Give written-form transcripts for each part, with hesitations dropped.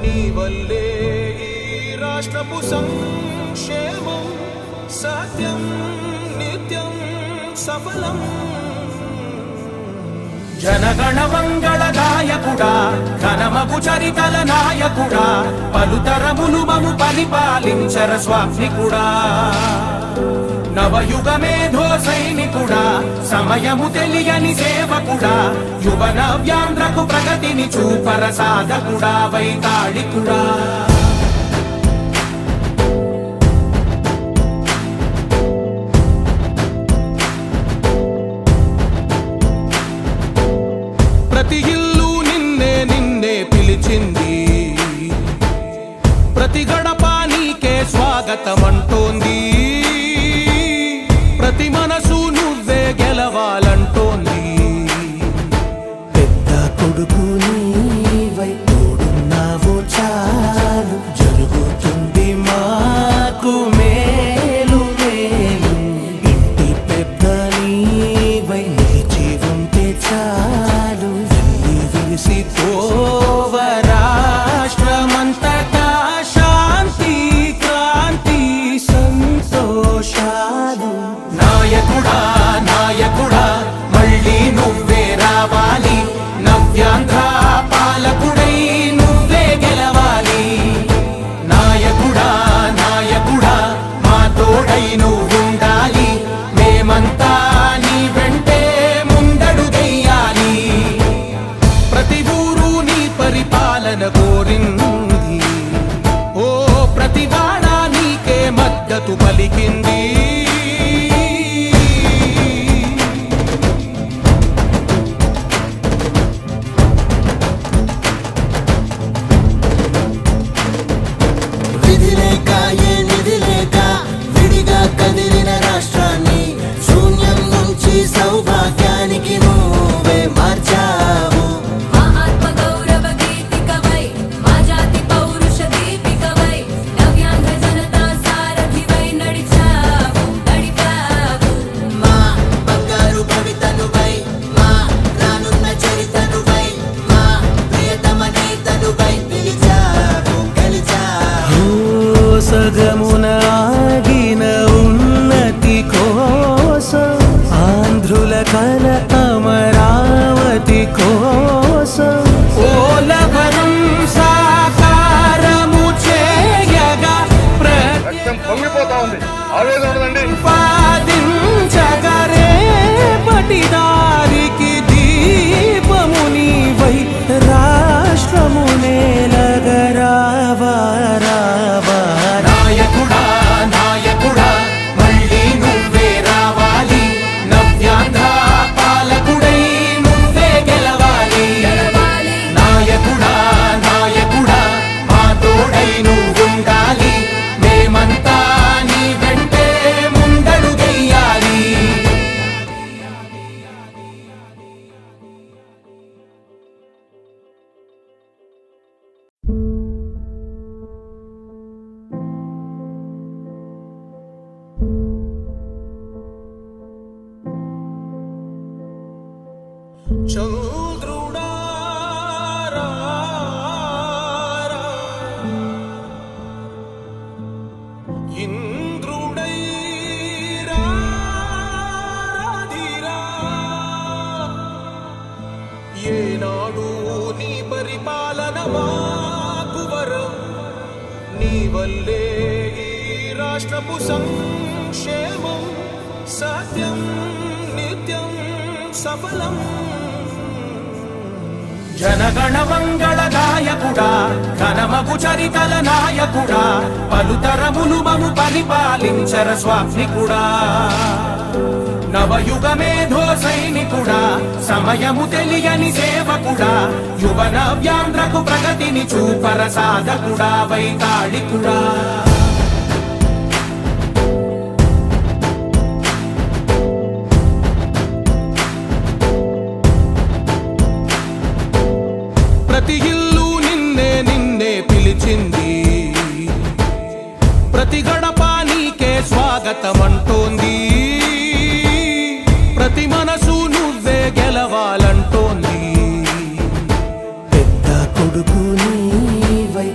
నీ వల్లే ఈ రాష్ట్రపు సంక్షేమం సత్యం నిత్యం సఫలం. జనగణ మంగళ గాయకుడా ఘనమగు చరితల నాయకుడా పలుతరములు మము పరిపాలించర స్వామికుడా. నవయుగ మేధో సైనికుడా సమయము తెలియని సేవకుడా యువ నవ్యాంధ్రకు ప్రగతిని చూపర సాధకుడా వైతాళికుడా. ప్రతి ఇల్లు నిన్నే నిన్నే పిలిచింది, ప్రతి గడప నీకే స్వాగతమంటోంది, ప్రతి మనసు నువ్వే గెలవాలంటోంది. పెద్ద కొడుకు నీవై తోడున్నావు చాలు జరుగుతుంది మాకు మేలు మేలు. ఇంటి పెద్ద నీవై నిలిచి ఉంటే చాలు విరిసి పోవ రాష్ట్రమంతటా శాంతి క్రాంతి సంతోషాలు. నాయకుడా నాయకుడా మళ్ళీ నువ్వే రావాలి, నవ్యాంధ్ర పాలకుడై నువ్వే గెలవాలి. నాయకుడా నాయకుడా మా తోడై నువ్వుండాలి, మేమంతా నీ వెంటే ముందడుగెయ్యాలి. ప్రతి ఊరు నీ పరిపాలన కోరింది, ఓ ప్రతి వాడ నీకే మద్దతు పలికింది. విధి లేక ఏ నిధి లేక విడిగా కదిలిన రాష్ట్రాన్ని శూన్యం నుంచి సౌభాగ్యానికి నువ్వే మార్చావు. మా ఆత్మ గౌరవ గీతికవై మా జాతి పౌరుష దీపికవై నవ్యాంధ్ర జనతా సారథివై నడిచావు నడిపావు. మా బంగారు భవితనువై మా రానున్న చరితనువై మా ప్రియతమ నేతనువై పిలిచావు గెలిచావు. సగమున ఆగిన ఉన్నతి కోసం ఆంధ్రుల కల అమరావతి కోసం ఓలవరం సాకారము చేయగా రక్తం పొంగిపోతా ఉంది, ఆవేదన ఉండదండి. ప్రతిపాదించగరే పటిదారికి దీపము నీవై రాష్ట్రము నేలగరావా రావా. నాయకుడా నాయకుడా మళ్ళీ నువ్వే రావాలి, నవ్యాంధ్ర పాలకుడై నువ్వే గెలవాలి. నాయకుడా నాయకుడా మా తోడై నువ్వుండాలి, మేమంతా నీ వెంటే ముందడుగెయ్యాలి. చంద్రుడా రా రా, ఇంద్రుడై రాధిరా. ఏనాడు నీ పరిపాలన మాకు వరం, నీ వల్లే ఈ రాష్ట్రపు సంక్షేమం సత్యం నిత్యం సఫలం. జనగణ మంగళ గాయకుడా ఘనమగు చరితల నాయకుడా పలుతరములు మము పరిపాలించర స్వామికుడా. నవయుగ మేధో సైనికుడా సమయము తెలియని సేవకుడా యువ నవ్యాంధ్రకు ప్రగతిని చూపర సాధకుడా వైతాళికుడా. ప్రతి ఇల్లు నిన్నే నిన్నే పిలిచింది, ప్రతి గడప నీకే స్వాగతమంటోంది, ప్రతి మనసు నువ్వే గెలవాలంటోంది. పెద్ద కొడుకు నీవై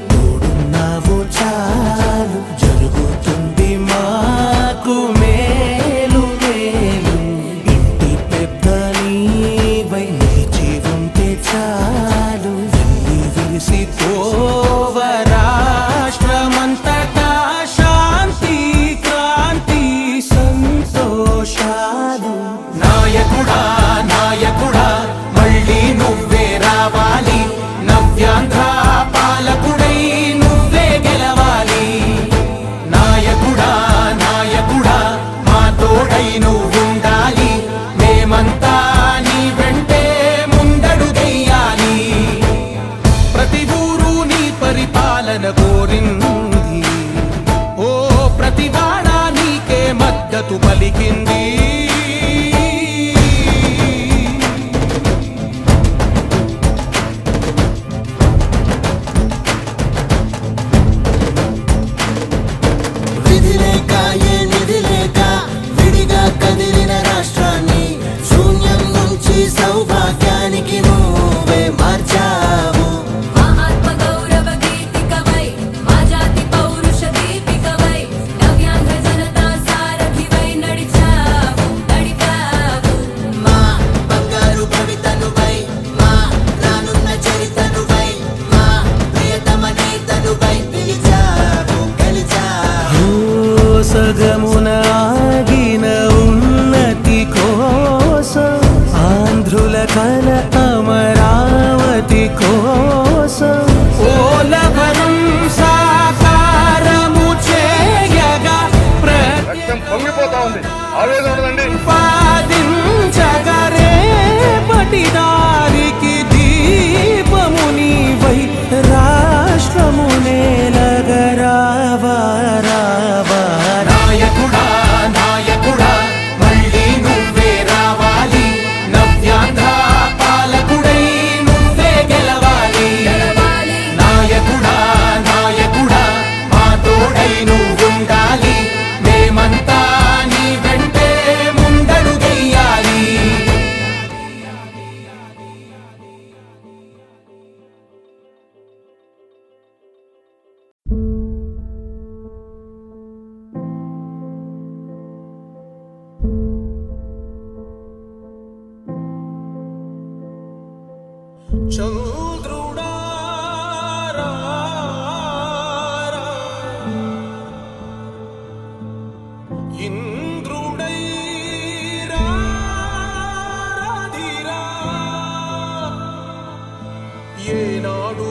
ఏనాడు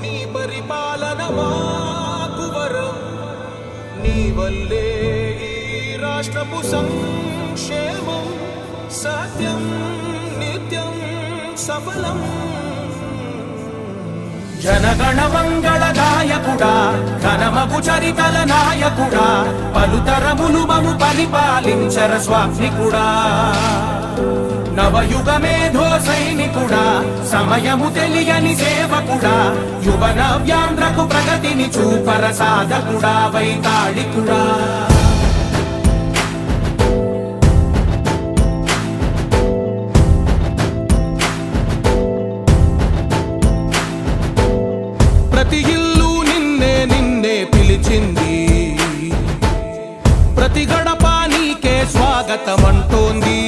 నీ పరిపాలన మాకు వరం, నీ వల్లే ఈ రాష్ట్రపు సంక్షేమం సత్యం నిత్యం సఫలం. జనగణ మంగళ గాయకుడా, ఘనమగు చరితల నాయకుడా, పలుతరములు మము పరిపాలించర స్వామికుడా. నవయుగ మేధో సైనికుడా, సమయము తెలియని సేవకుడా, యువ నవ్యాంధ్రకు ప్రగతిని చూపర సాధకుడా, వైతాళికుడా. ప్రతి ఇల్లు నిన్నే నిన్నే పిలిచింది, ప్రతి గడప నీకే స్వాగతమంటోంది.